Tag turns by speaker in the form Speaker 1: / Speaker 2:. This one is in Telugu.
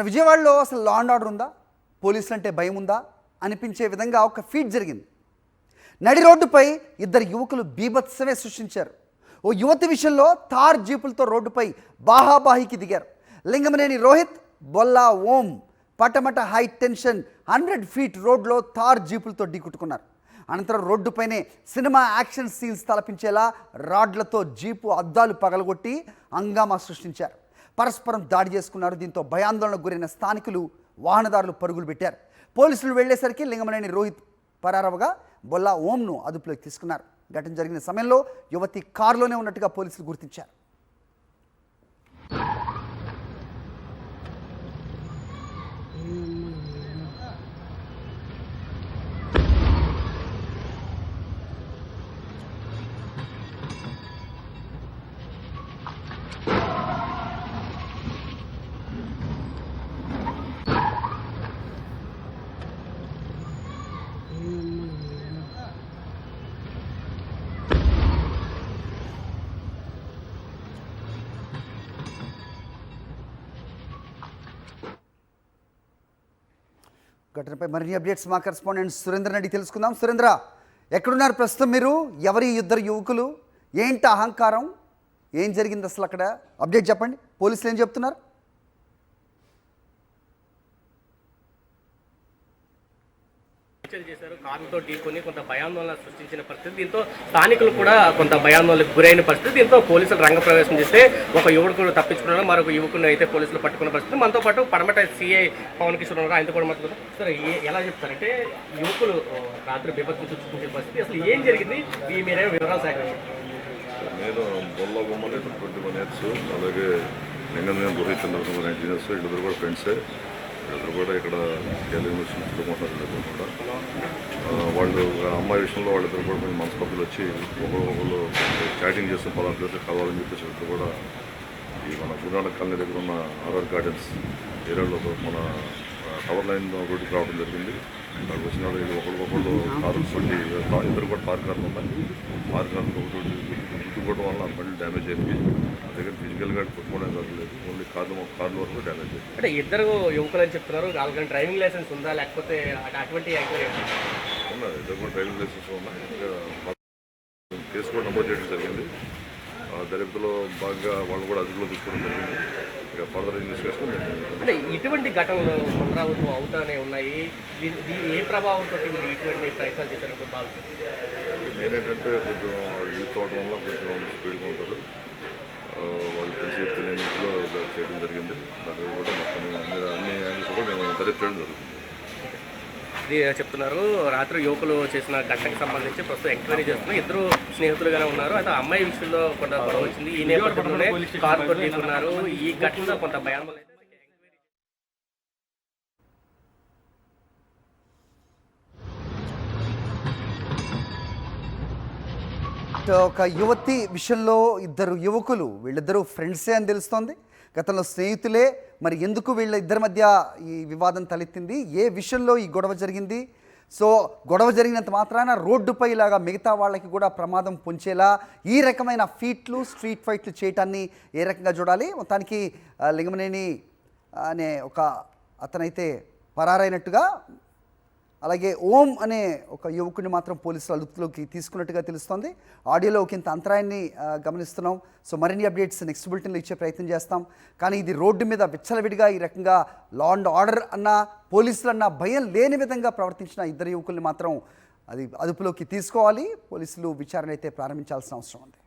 Speaker 1: విజయవాడలో అసలు లా అండ్ ఆర్డర్ ఉందా, పోలీసులు అంటే భయం ఉందా అనిపించే విధంగా ఒక ఫీట్ జరిగింది. నడి రోడ్డుపై ఇద్దరు యువకులు బీభత్సమే సృష్టించారు. ఓ యువతి విషయంలో తార్ జీపులతో రోడ్డుపై బాహాబాహికి దిగారు. లింగమనేని రోహిత్, బొల్లా ఓం పటమట హై టెన్షన్ 100 ఫీట్ రోడ్లో తార్ జీపులతో ఢీకొట్టుకున్నారు. అనంతరం రోడ్డుపైనే సినిమా యాక్షన్ సీన్స్ తలపించేలా రాడ్లతో జీపు అద్దాలు పగలగొట్టి హంగామా సృష్టించారు. పరస్పరం దాడి చేసుకున్నారు. దీంతో భయాందోళనకు గురైన స్థానికులు, వాహనదారులు పరుగులు పెట్టారు. పోలీసులు వెళ్లేసరికి లింగమనేని రోహిత్ పరారవగా బొల్లా ఓంను అదుపులోకి తీసుకున్నారు. ఘటన జరిగిన సమయంలో యువతి కారులోనే ఉన్నట్టుగా పోలీసులు గుర్తించారు. ఘటనపై మరిన్ని అప్డేట్స్ మా కరెస్పాండెంట్ సురేంద్ర రెడ్డి తెలుసుకుందాం. సురేంద్ర, ఎక్కడున్నారు ప్రస్తుతం మీరు? ఎవరి ఇద్దరు యువకులు? ఏంటి అహంకారం? ఏం జరిగింది అసలు అక్కడ? అప్డేట్ చెప్పండి. పోలీసులు ఏం చెప్తున్నారు?
Speaker 2: చేశారు. కారుతో ఢీకొని కొంత భయాందోళన సృష్టించిన పరిస్థితి. దీంతో స్థానికులు కూడా కొంత భయాందోళనకు గురైన పరిస్థితి. దీంతో పోలీసులు రంగప్రవేశం చేస్తే ఒక యువకుడు తప్పించుకున్నారు, మరొక యువకుని అయితే పోలీసులు పట్టుకున్న పరిస్థితి. మనతో పాటు పడమట సిఐ పవన్ కిషోర్ ఉన్నారు, ఆయనతో కూడా మాట్లాడుతారు. సరే, ఎలా చెప్తారంటే యువకులు రాత్రి బీభత్సం సృష్టించే పరిస్థితి, అసలు ఏం జరిగింది, మీరే వివరాలు సేకరించారు?
Speaker 3: నేను బొల్లా బొమ్మలు 21 ఇయర్స్, అలాగే లింగమనేని రోహిత్ 19 ఇయర్స్. ఇద్దరు కూడా ఫ్రెండ్సే. ఇద్దరు కూడా ఇక్కడ యూనివర్సిటీ చదువుకుంటున్నారు. కూడా వాళ్ళు అమ్మాయి విషయంలో వాళ్ళిద్దరు కూడా కొంచెం మనస్పర్ధలు వచ్చి ఒకళ్ళు చాటింగ్ చేస్తూ పలానా ప్లేస్ కావాలని చెప్పేసి ఇద్దరు కూడా ఈ మన గురునానక్ కాలనీ దగ్గర ఉన్న ఆర్ఆర్ గార్డెన్స్ ఏరియాలో మన టవర్ లైన్ రోడ్డుకి రావడం జరిగింది. అక్కడికి వచ్చిన వీళ్ళు ఒకరికొకళ్ళు కారు కొట్టి ఇద్దరు కూడా పార్క్ కార్లు ఉన్నాయి. పార్క్ కార్లు గుర్తుకోవడం వల్ల బండి డ్యామేజ్ అయింది. నా దగ్గర ఫిజికల్గా కొట్టుకోవడం జరగలేదు, ఓన్లీ కార్ల వరకు డ్యామేజ్ అయింది.
Speaker 2: అంటే ఇద్దరు యువకులు అని చెప్తున్నారు. వాళ్ళకి డ్రైవింగ్ లైసెన్స్ ఉందా, లేకపోతే అటువంటి
Speaker 3: ఉన్నాయి? ఇద్దరు కూడా డ్రైవింగ్ లైసెన్స్ ఉన్నాయి. కేసు కూడా నమోదు చేయడం జరిగింది. దర్యాప్తులో భాగంగా వాళ్ళు కూడా అదుపులో తీసుకోవడం జరిగింది. ఇక ఫర్దర్ ఇన్వెస్టిగేషన్.
Speaker 2: అంటే ఇటువంటి ఘటనలు పునరావృతం అవుతానే ఉన్నాయి. ఏ ప్రభావంతో ఇటువంటి ప్రయత్నాలు చేశారు భావిస్తుంది?
Speaker 3: నేనేంటంటే కొంచెం యూత్ అవడం వల్ల కొంచెం స్పీడ్గా ఉంటారు. వాళ్ళు తెలిసి తెలియని ఇంట్లో చేయడం జరిగింది. దాని కూడా మొత్తం అన్ని యాంగిల్స్ కూడా మేము దర్యాప్తు చేయడం జరుగుతుంది.
Speaker 2: చెప్తున్నారు. రాత్రి యువకులు చేసిన ఘటనకు సంబంధించి ప్రస్తుతం ఎంక్వైరీ చేస్తున్నారు. ఇద్దరు స్నేహితులుగానే ఉన్నారు. అయితే అమ్మాయి విషయంలో కొంత గొడవ వచ్చింది. ఈ నేపథ్యంలోనే కారుతో తీసుకున్నారు. ఈ ఘటనలో కొంత భయాందోళన.
Speaker 1: ఒక యువతి విషయంలో ఇద్దరు యువకులు, వీళ్ళిద్దరూ ఫ్రెండ్సే అని తెలుస్తోంది. గతంలో స్నేహితులే. మరి ఎందుకు వీళ్ళ ఇద్దరి మధ్య ఈ వివాదం తలెత్తింది? ఏ విషయంలో ఈ గొడవ జరిగింది? సో గొడవ జరిగినంత మాత్రాన రోడ్డుపై ఇలాగా మిగతా వాళ్ళకి కూడా ప్రమాదం పొంచేలా ఈ రకమైన ఫీట్లు, స్ట్రీట్ ఫైట్లు చేయటాన్ని ఏ రకంగా చూడాలి? మొత్తానికి లింగమనేని అనే ఒక అతనైతే పరారైనట్టుగా, అలాగే ఓం అనే ఒక యువకుడిని మాత్రం పోలీసులు అదుపులోకి తీసుకున్నట్టుగా తెలుస్తోంది. ఆడియోలో ఒకంత అంతరాయాన్ని గమనిస్తున్నాం. సో మరిన్ని అప్డేట్స్ నెక్స్ట్ బులెటిన్లో ఇచ్చే ప్రయత్నం చేస్తాం. కానీ ఇది రోడ్డు మీద విచ్చలవిడిగా ఈ రకంగా లా అండ్ ఆర్డర్ అన్న, పోలీసులు అన్న భయం లేని విధంగా ప్రవర్తించిన ఇద్దరు యువకుల్ని మాత్రం అది అదుపులోకి తీసుకోవాలి. పోలీసులు విచారణ అయితే ప్రారంభించాల్సిన అవసరం ఉంది.